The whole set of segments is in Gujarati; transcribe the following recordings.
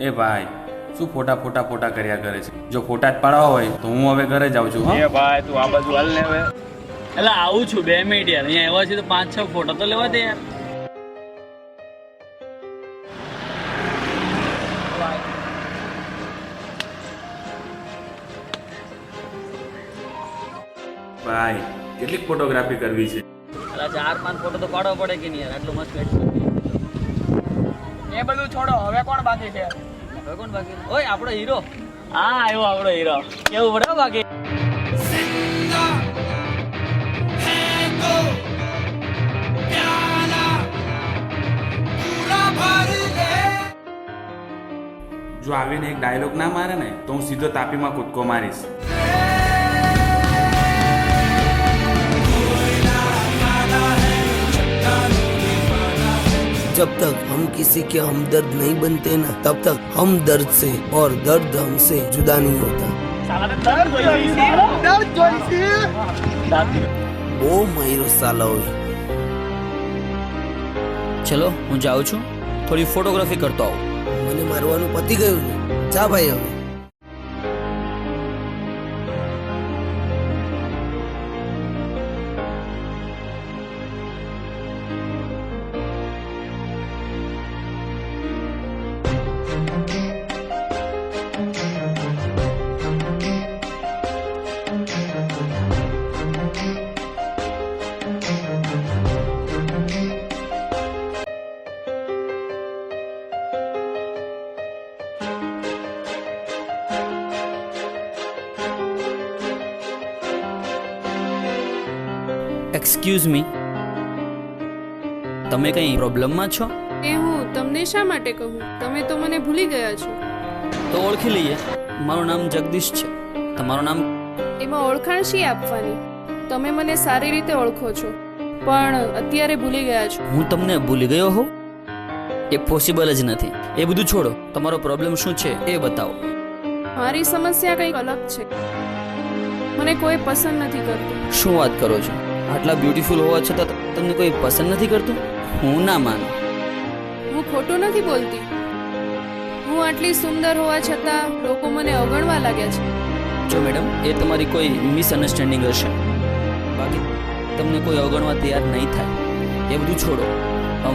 એ ભાઈ શું ફોટા ફોટા ફોટા કર્યા કરે છે? જો ફોટા જ પાડવા હોય તો હું હવે ઘરે જાઉં છું. એ ભાઈ તું આ બાજુ હાલ ને હવે. એટલે આવું છું 2 મિનિટ યાર. અહીંયા આવ્યા છે તો 5-6 ફોટો તો લેવા દે યાર. ભાઈ કેટલીક ફોટોગ્રાફી કરવી છે? એટલે 4-5 ફોટો તો પાડવા પડે કે નહીં યાર? આટલું મસ્ત એ બધું છોડો. હવે કોણ બાકી છે? હવે કોણ બાકી? ઓય આપણો હીરો. હા આવ્યો આપણો હીરો. કેવું પડે બાકી? જો આવીને એક ડાયલોગ ના મારે ને તો હું સીધો તાપીમાં કૂદકો મારીશ. जब तक हम किसी के हमदर्द नहीं बनते ना तब तक हम दर्द से और दर्द हमसे जुदा नहीं होता. બહુ મહિરો સાલા હોય. ચલો હું જાઉં છું, થોડી ફોટોગ્રાફી કરતો આવું. મને મારવાનું પતી ગયું ને. જા ભાઈ હવે. એક્સક્યુઝ મી, તમે કઈ પ્રોબ્લેમમાં છો? એ હું તમને શા માટે કહું? તમે તો મને ભૂલી ગયા છો. તો ઓળખી લઈએ. મારું નામ જગદીશ છે. તમારું નામ? એમાં ઓળખાણ શી આપવાની? તમે મને સારી રીતે ઓળખો છો પણ અત્યારે ભૂલી ગયા છો. હું તમને ભૂલી ગયો હોઉં? એ પોસિબલ જ નથી. એ બધું છોડો, તમારો પ્રોબ્લેમ શું છે એ બતાવો. મારી સમસ્યા કંઈક અલગ છે. મને કોઈ પસંદ નથી કરતું. શું વાત કરો છો? આટલા બ્યુટીફુલ હોવા છતાં તમને કોઈ પસંદ નથી કરતું? હું ના માનું. હું ખોટું નથી બોલતી. હું આટલી સુંદર હોવા છતાં લોકો મને અવગણવા લાગ્યા છે. જો મેડમ, એ તમારી કોઈ મિસઅન્ડરસ્ટેન્ડિંગ હશે. બાકી તમને કોઈ અવગણવા તૈયાર નહીં થાય. એ બધું છોડો,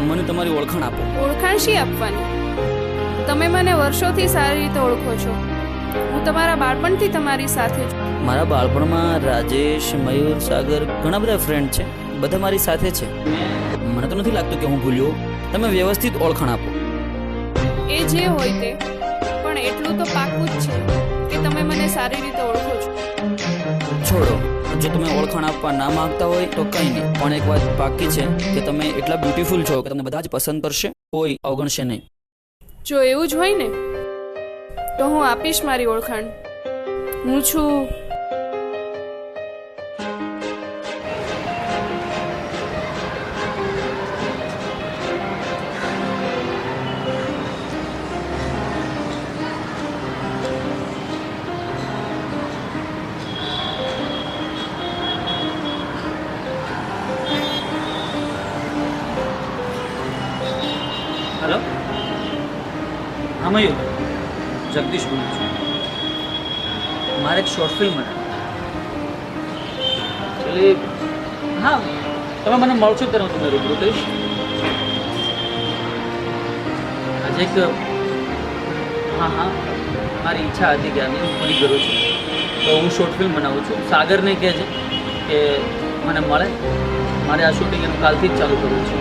મને તમારી ઓળખાણ આપો. ઓળખાણ શી આપવાની? તમે મને વર્ષોથી સારી રીતે ઓળખો છો. હું તમારા બાળપણથી તમારી સાથે છું. મારા બાળપણમાં રાજેશ, મયુર, સાગર ઘણા બધા ફ્રેન્ડ છે. બધા મારી સાથે છે. મને તો નથી લાગતું કે હું ભૂલ્યો. તમે વ્યવસ્થિત ઓળખાણ આપો. એ જે હોય તે, પણ એટલું તો પાક્કું જ છે કે તમે મને સારી રીતે ઓળખો છો. છોડો, જો તમે ઓળખાણ આપવા ના માંગતા હોય તો કંઈ નહીં, પણ એક વાત પાક્કી છે કે તમે એટલા બ્યુટીફુલ છો કે તમને બધા જ પસંદ કરશે, કોઈ અવગણશે નહીં. જો એવું જ હોય ને તો હું આપીશ મારી ઓળખાણ. હું છું હેલો, હા મયુર, જગદીશ બોલું છું. મારે એક શોર્ટ ફિલ્મ બનાવી. હા, તમે મને મળશો ત્યારે હું તમને રૂબરૂ કહીશ. આજે એક હા મારી ઈચ્છા હતી કે આની હું પૂરી કરું છું. તો હું શોર્ટ ફિલ્મ બનાવું છું. સાગરને કહે છે કે મને મળે. મારે આ શૂટિંગ એનું કાલથી જ ચાલુ કરવું છે.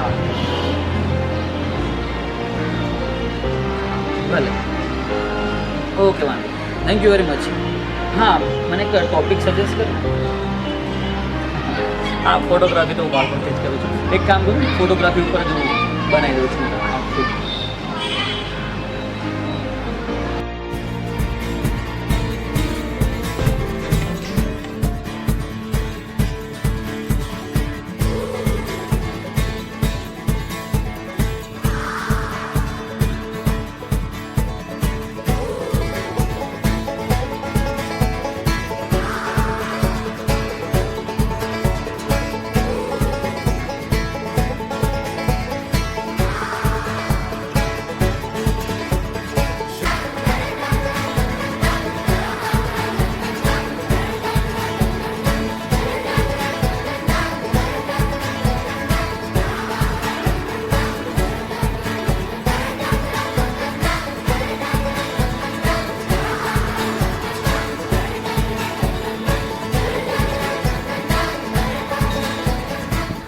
હા ભલે, ઓકે, વાંધો. Thank you very much. હા, મને એક ટોપિક સજેસ્ટ કર. હા, ફોટોગ્રાફી તો હું બાળપણથી જ કરું છું. એક કામ કરું, ફોટોગ્રાફી ઉપર જ હું બનાવી દઉં છું.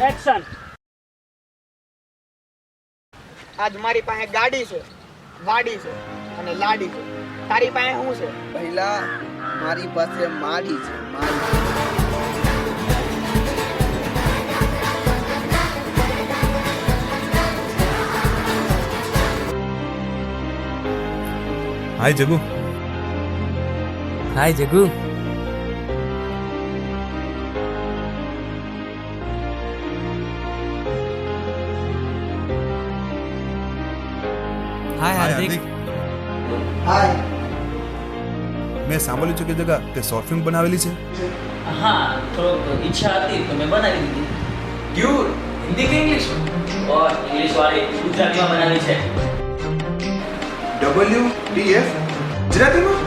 એક્શન. આજ મારી પાસે ગાડી છે, વાડી છે અને લાડી છે. તારી પાસે શું છે? પહેલા મારી પાસે માડી છે, માડી. હાય જગુ. હાય જગુ. હાય હાર્દિક. હાય. મેં સાંભળ્યું છે કે જગા તે શોર્ટ ફિલ્મ બનાવેલી છે. હા, થોડોક ઈચ્છા હતી તો મેં બનાવી દીધી. ડ્યુડ, હિન્દી કે ઇંગ્લિશ? ઓર ઇંગ્લિશ વાળી ગુજરાતીમાં બનાવી છે. WTF ગુજરાતીમાં?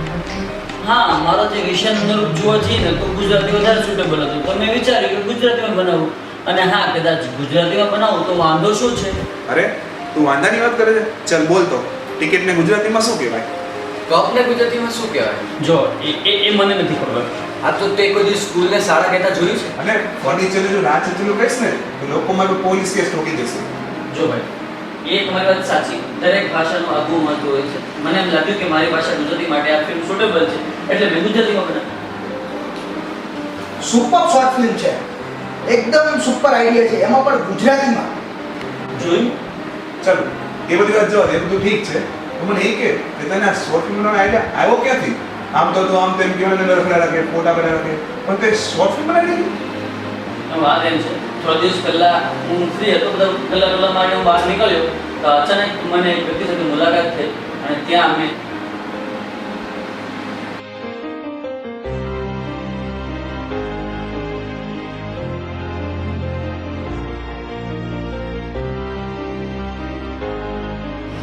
હા, મારો જે વિષયનો રૂપ જોવો છીએ ને તો ગુજરાતી વધારે સુટેબલ હતું, તો મેં વિચાર્યું કે ગુજરાતીમાં બનાવું. અને હા, કદાચ ગુજરાતીમાં બનાવું તો વાંધો શું છે? અરે તું વાંધાની વાત કરે છે. ચલ બોલ તો ટિકિટને ગુજરાતીમાં શું કહેવાય? કપને ગુજરાતીમાં શું કહેવાય? જો એ મને નથી ખબર. આ તો તે કોઈ દિવસ સ્કૂલને શાળા કહેતા જોયું છે? અને ફર્નિચર જો ના ચચલું કહીશ ને તો લોકોમાં તો પોલીસ કેસ ઠોકી જશે. જો ભાઈ, એ તમારી વાત સાચી. દરેક ભાષાનું આગવું મહત્વ હોય છે. મને એમ લાગ્યું કે મારી ભાષા ગુજરાતી માટે આ ફિલ્મ સુટેબલ છે, એટલે મેં ગુજરાતીમાં બનાવી. સુપર શોર્ટ ફિલ્મ છે, એકદમ સુપર આઈડિયા છે, એમાં પણ ગુજરાતીમાં. જોયું? ચાલો એ બધી વાત જવા દે, એ બધું ઠીક છે. તો મને એ કે તને આ શોર્ટ ફિલ્મનો આઈડિયા આવ્યો ક્યાંથી? આમ તો તું આમ તેમ કહેવાય ને લખડા રાખે, ફોટા બનાવી રાખે, પણ તે શોર્ટ ફિલ્મ બનાવી દીધી? વાત એમ છે, થોડા દિવસ પહેલા હું ફ્રી હતો, બધા કલર માટે હું બહાર નીકળ્યો તો અચાનક મને એક વ્યક્તિ સાથે મુલાકાત થઈ અને ત્યાં અમે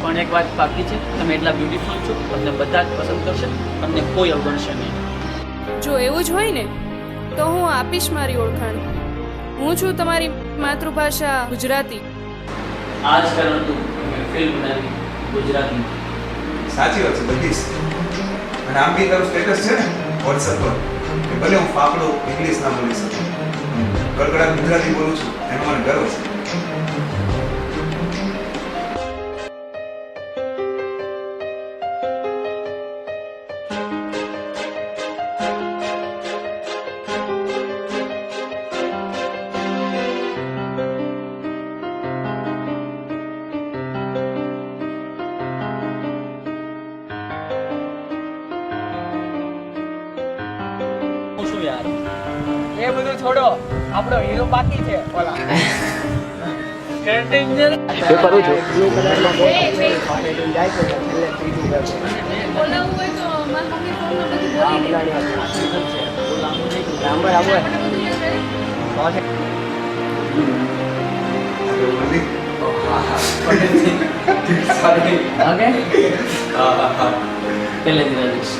પણ એક વાત બાકી છે, તમે એટલા બ્યુટીફુલ છો, તમને બધા જ પસંદ કરશે, તમને કોઈ અવગણશે નહીં. જો એવું જ હોય ને તો હું આપીશ મારી ઓળખાણ. હું છું તમારી માતૃભાષા ગુજરાતી. આ જ કારણ હતું મેં ફિલ્મ બનાવી ગુજરાતી. સાચી વાત છે બધી. અને આમ બી તારું સ્ટેટસ છે ને વોટ્સએપ પર કે ભલે હું ફાફડો ઇંગ્લિશ ના બોલી શકું, કડકડાટ ગુજરાતી બોલું છું, એનો મને ગર્વ છે. શું યાર, એ બધું છોડો, આપણો હીરો બાકી છે. ઓલા બોલાવવું હોય તો મારી મમ્મી ફોનમાં બધું બોલી દે. બોલી ઓકે પહેલેથી રજીશ